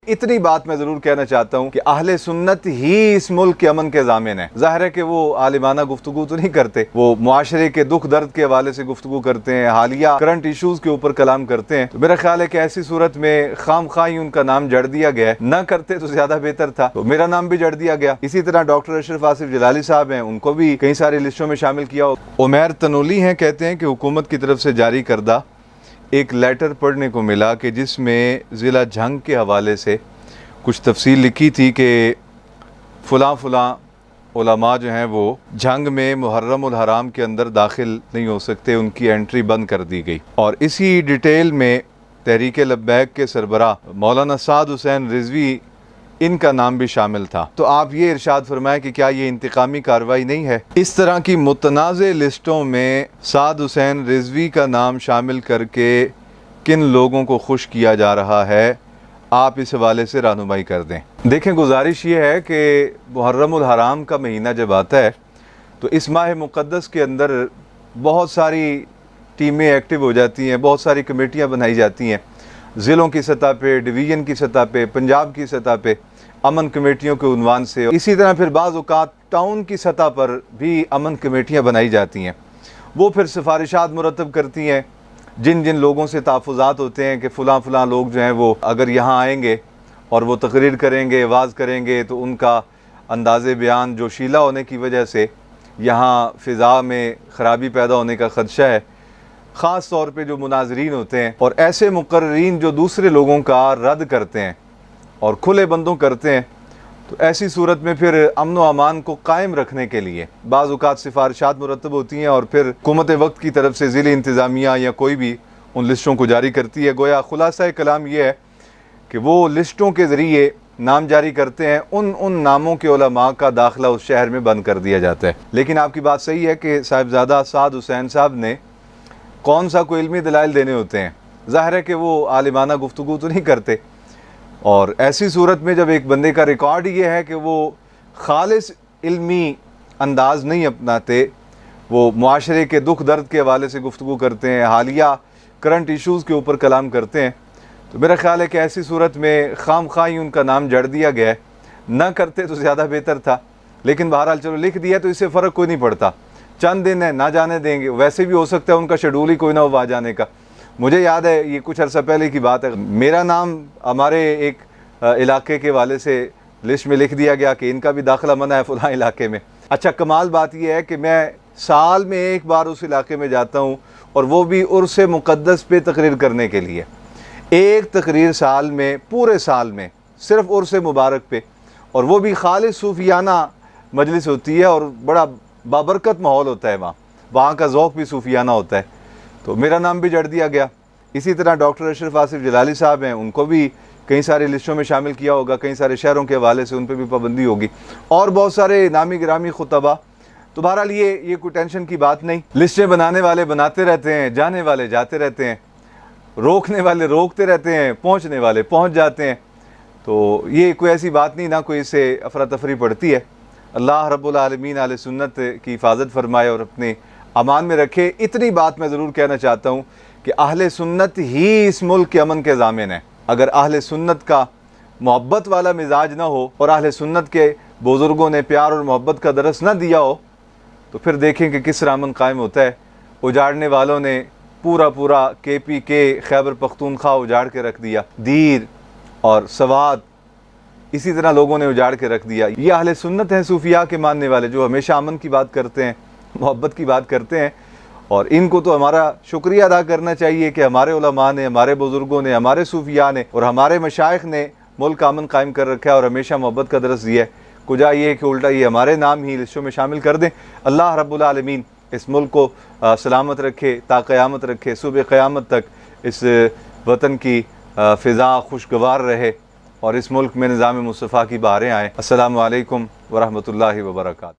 इतनी बात मैं ज़रूर कहना चाहता हूँ कि अहले सुन्नत ही इस मुल्क के अमन के ज़ामिन है। ज़ाहिर है कि वो आलिमाना गुफ्तगू तो नहीं करते, वो मुआशरे के दुख दर्द के हवाले से गुफ्तगू करते हैं, हालिया करंट इशूज़ के ऊपर कलाम करते हैं। तो मेरा ख्याल है कि ऐसी सूरत में खामखाई उनका नाम जड़ दिया गया है, न करते तो ज़्यादा बेहतर था। तो मेरा नाम भी जड़ दिया गया। इसी तरह डॉक्टर अशरफ आसिफ जलाली साहब हैं, उनको भी कई सारी लिस्टों में शामिल किया। उमैर तनोली हैं, कहते हैं कि हुकूमत की तरफ से जारी करदा एक लेटर पढ़ने को मिला कि जिसमें ज़िला झंग के हवाले से कुछ तफसील लिखी थी कि फ़लाँ उलमा जो हैं वो झंग में मुहर्रम उल हराम के अंदर दाखिल नहीं हो सकते, उनकी एंट्री बंद कर दी गई। और इसी डिटेल में तहरीक लब्बैक के सरबराह मौलाना साद हुसैन रिजवी, इनका नाम भी शामिल था। तो आप ये इरशाद फरमाएं कि क्या ये इंतकामी कार्रवाई नहीं है? इस तरह की मुतनाज़े लिस्टों में साद हुसैन रिजवी का नाम शामिल करके किन लोगों को खुश किया जा रहा है, आप इस हवाले से रहनुमाई कर दें। देखें, गुजारिश ये है कि मुहर्रम उल हराम का महीना जब आता है तो इस माह मुक़द्दस के अंदर बहुत सारी टीमें एक्टिव हो जाती हैं, बहुत सारी कमेटियाँ बनाई जाती हैं, ज़िलों की सतह पे, डिवीज़न की सतह पे, पंजाब की सतह पे अमन कमेटियों के उन्वान से। इसी तरह फिर बाज़ औक़ात टाउन की सतह पर भी अमन कमेटियाँ बनाई जाती हैं। वो फिर सिफारिशात मुरतब करती हैं जिन जिन लोगों से तहफ़्फ़ुज़ात होते हैं कि फ़लाँ लोग जो हैं वो अगर यहाँ आएंगे और वो तकरीर करेंगे, वाज़ करेंगे तो उनका अंदाज़े बयान जोशीला होने की वजह से यहाँ फ़िज़ा में ख़राबी पैदा होने का ख़दशा है। ख़ास तौर पे जो मुनाज़रीन होते हैं और ऐसे मुक़र्रीन जो दूसरे लोगों का रद्द करते हैं और खुले बंदों करते हैं, तो ऐसी सूरत में फिर अमन व अमान को कायम रखने के लिए बाज़ औक़ात सिफारिशात मुरतब होती हैं और फिर हुकूमत वक्त की तरफ से ज़िली इंतज़ामिया या कोई भी उन लिस्टों को जारी करती है। गोया खुलासा कलाम यह है कि वो लिस्टों के ज़रिए नाम जारी करते हैं, उन नामों के उलमा का दाखिला उस शहर में बंद कर दिया जाता है। लेकिन आपकी बात सही है कि साहिबजादा साद हुसैन साहब ने कौन सा कोई इल्मी दलाइल देने होते हैं। ज़ाहिर है कि वो आलिमाना गुफ्तगू तो नहीं करते, और ऐसी सूरत में जब एक बंदे का रिकॉर्ड ये है कि वो खालिस इल्मी अंदाज़ नहीं अपनाते, वो मुआशरे के दुख दर्द के हवाले से गुफ्तगू करते हैं, हालिया करंट इशूज़ के ऊपर कलाम करते हैं, तो मेरा ख्याल है कि ऐसी सूरत में खामखाई उनका नाम जड़ दिया गया है। न करते तो ज़्यादा बेहतर था, लेकिन बहरहाल चलो लिख दिया तो इससे फ़र्क कोई नहीं पड़ता। चंद दिन है, ना जाने देंगे, वैसे भी हो सकता है उनका शेड्यूल ही कोई ना हो वहाँ जाने का। मुझे याद है, ये कुछ अर्सा पहले की बात है, मेरा नाम हमारे एक इलाके के वाले से लिस्ट में लिख दिया गया कि इनका भी दाखिला मना है फ़लाँ इलाके में। अच्छा, कमाल बात यह है कि मैं साल में एक बार उस इलाके में जाता हूँ, और वो भी उर्स मुक़द्दस पे तकरीर करने के लिए। एक तकरीर साल में, पूरे साल में सिर्फ़ उर्स मुबारक पे, और वो भी खालिस सूफियाना मजलिस होती है और बड़ा बाबरकत माहौल होता है वहाँ का ज़ौक़ भी सूफियाना होता है। तो मेरा नाम भी जड़ दिया गया। इसी तरह डॉक्टर अशरफ आसिफ जलाली साहब हैं, उनको भी कई सारी लिस्टों में शामिल किया होगा, कई सारे शहरों के हवाले से उन पर भी पाबंदी होगी, और बहुत सारे नामी गिरामी खुतबा। तो बहरहाल ये कोई टेंशन की बात नहीं। लिस्टें बनाने वाले बनाते रहते हैं, जाने वाले जाते रहते हैं, रोकने वाले रोकते रहते हैं, पहुँचने वाले पहुँच जाते हैं। तो ये कोई ऐसी बात नहीं, ना कोई इससे अफरा तफरी पड़ती है। अल्लाह रब्बुल आलमीन अहले सुन्नत की हिफाजत फरमाए और अपने अमान में रखे। इतनी बात मैं ज़रूर कहना चाहता हूँ कि अहले सुन्नत ही इस मुल्क के अमन के ज़ामिन है। अगर अहले सुन्नत का मोहब्बत वाला मिजाज ना हो और अहले सुन्नत के बुज़ुर्गों ने प्यार और मोहब्बत का दरस ना दिया हो, तो फिर देखें कि किस तरह अमन कायम होता है। उजाड़ने वालों ने पूरा KPK खैबर पख्तूनख्वा उजाड़ के रख दिया, दीर और सवात इसी तरह लोगों ने उजाड़ के रख दिया। ये अहले सुन्नत हैं, सूफिया के मानने वाले, जो हमेशा अमन की बात करते हैं, मोहब्बत की बात करते हैं। और इनको तो हमारा शुक्रिया अदा करना चाहिए कि हमारे उलमा ने, हमारे बुज़ुर्गों ने, हमारे सूफिया ने और हमारे मशाइख ने मुल्क का अमन कायम कर रखा है और हमेशा मोहब्बत का दरस दिया है। कुजा ये है कि उल्टा ये हमारे नाम ही लिस्टों में शामिल कर दें। अल्लाह रब्बुल आलमीन इस मुल्क को सलामत रखे, ता क़यामत रखे, सुबह क़यामत तक इस वतन की फ़िज़ा खुशगवार रहे और इस मुल्क में निज़ाम मुस्तफ़ा की बहारें आएँ। अस्सलामु अलैकुम व रहमतुल्लाहि व बरकातहू।